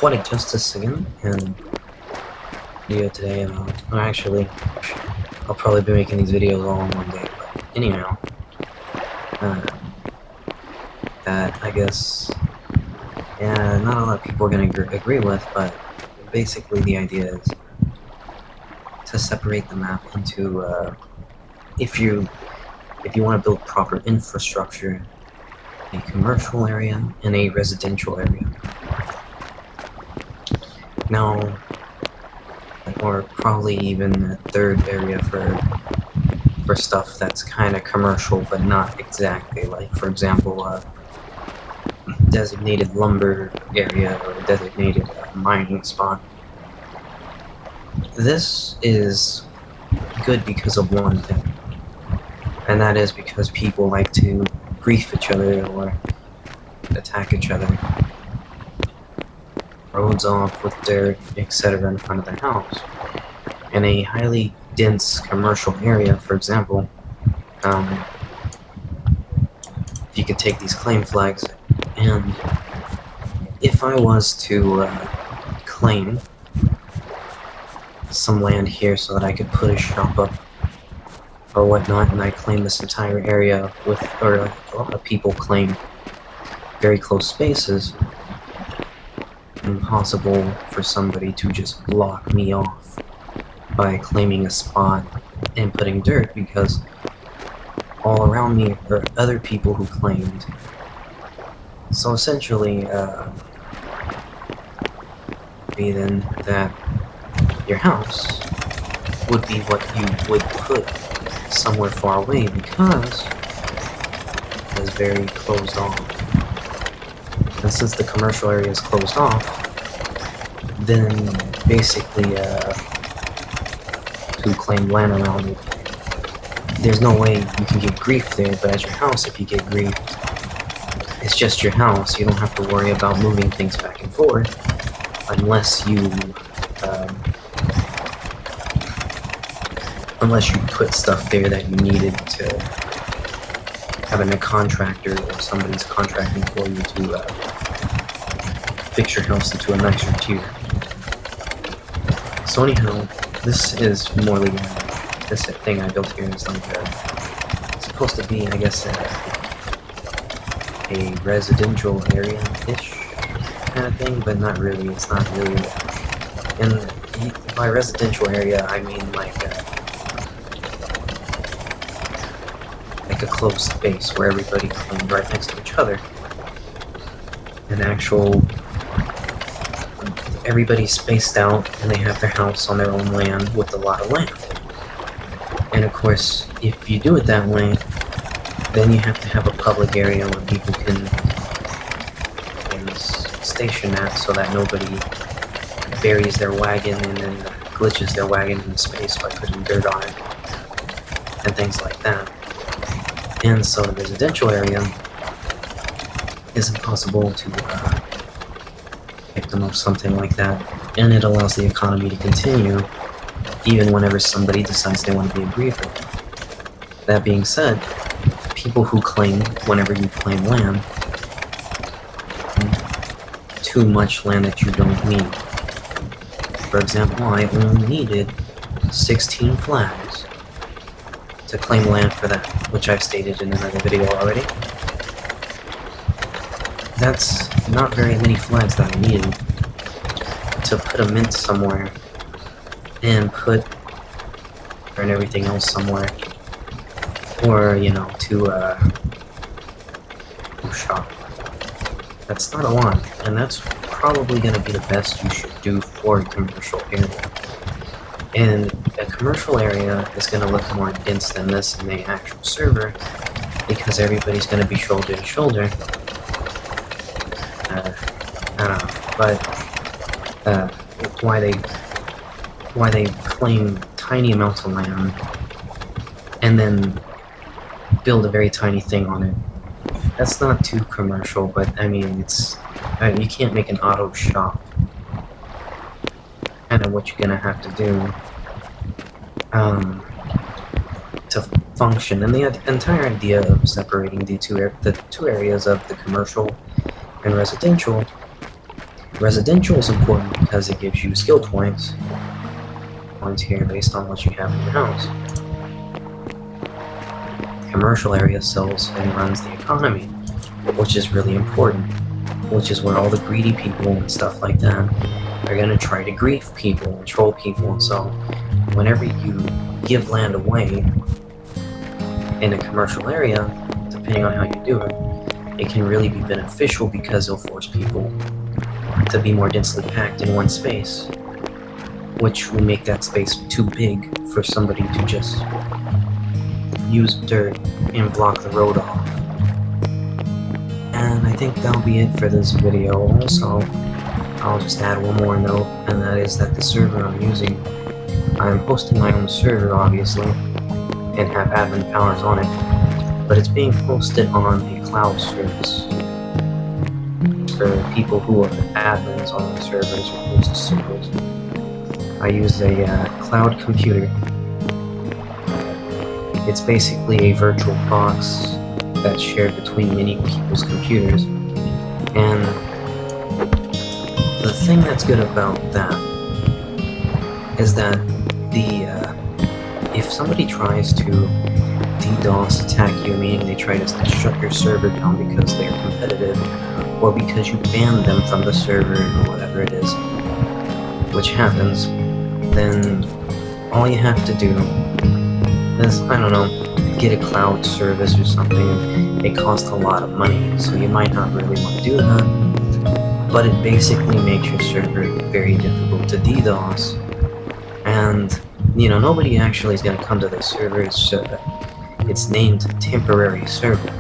Poetic Justice again, and video today, and I'll probably be making these videos all in one day, but anyhow, uh, that I guess, yeah, not a lot of people are gonna agree with, but basically the idea is to separate the map into, if you want to build proper infrastructure, a commercial area and a residential area. Now, or probably even a third area for stuff that's kind of commercial but not exactly, like for example designated lumber area or a designated mining spot. This is good because of one thing, and that is because people like to grief each other or attack each other. Roads off with dirt, etc. in front of their house. In a highly dense commercial area, for example, if you could take these claim flags, and if I was to claim some land here so that I could put a shop up or whatnot, and I claim this entire area with, or a lot of people claim very close spaces, impossible for somebody to just block me off by claiming a spot and putting dirt, because all around me are other people who claimed. So essentially, be then that your house would be what you would put somewhere far away because it is very closed off. And since the commercial area is closed off, then basically who claim land around it, there's no way you can get grief there. But at your house, if you get grief, it's just your house. You don't have to worry about moving things back and forth unless you put stuff there that you needed to having a contractor or somebody's contracting for you to fix your house into a nicer tier. So anyhow, this is more like this thing I built here is like it's supposed to be, I guess, a residential area-ish kind of thing, but not really. It's not really. And by residential area, I mean like a closed space where everybody claimed right next to each other. An actual, everybody's spaced out and they have their house on their own land with a lot of land. And of course, if you do it that way, then you have to have a public area where people can station at so that nobody buries their wagon and then glitches their wagon in space by putting dirt on it and things like that. And so the residential area is impossible to victim of something like that, and it allows the economy to continue even whenever somebody decides they want to be a griefer. That being said, people who claim, whenever you claim land, too much land that you don't need. For example, I only needed 16 flags to claim land for that, which I've stated in another video already. That's not very many flags that I needed to put a mint somewhere and put and everything else somewhere, or to shop. That's not a lot, and that's probably going to be the best you should do for a commercial area. And a commercial area is going to look more dense than this in the actual server, because everybody's going to be shoulder to shoulder. I don't know, but why they claim tiny amounts of land and then build a very tiny thing on it. That's not too commercial, but I mean, it's you can't make an auto shop. Kind of what you're gonna have to do to function. And the entire idea of separating the two areas of the commercial and residential Residential is important because it gives you skill points here based on what you have in your house. Commercial area sells and runs the economy, which is really important, which is where all the greedy people and stuff like that are going to try to grief people and troll people. And so whenever you give land away in a commercial area, depending on how you do it, it can really be beneficial because it'll force people to be more densely packed in one space, which will make that space too big for somebody to just use dirt and block the road off. And I think that'll be it for this video. Also, I'll just add one more note, and that is that the server I'm using, I'm hosting my own server obviously, and have admin powers on it, but it's being hosted on a cloud service for people who are admins on the servers or host servers. I use a cloud computer. It's basically a virtual box that's shared between many people's computers. And the thing that's good about that is that if somebody tries to DDoS attack you, meaning they try to shut your server down because they're competitive, or because you banned them from the server or whatever it is, which happens, then all you have to do is, I don't know, get a cloud service or something, and it costs a lot of money, so you might not really want to do that, but it basically makes your server very difficult to DDoS, and, you know, nobody actually is going to come to the server. It's named temporary server,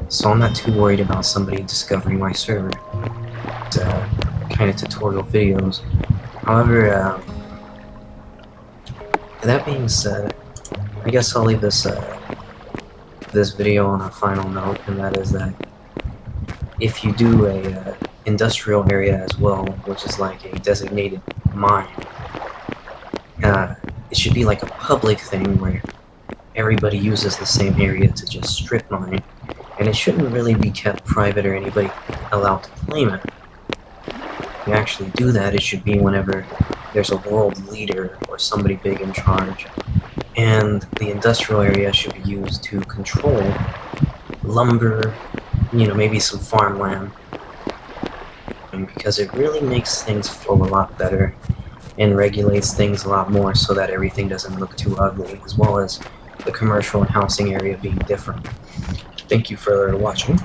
so I'm not too worried about somebody discovering my server. It's kind of tutorial videos. However, that being said, I guess I'll leave this this video on a final note, and that is that if you do a industrial area as well, which is like a designated mine, it should be like a public thing where everybody uses the same area to just strip mine, and it shouldn't really be kept private or anybody allowed to claim it. If you actually do that, it should be whenever there's a world leader or somebody big in charge, and the industrial area should be used to control lumber, you know, maybe some farmland, because it really makes things flow a lot better and regulates things a lot more so that everything doesn't look too ugly, as well as the commercial and housing area being different. Thank you for watching.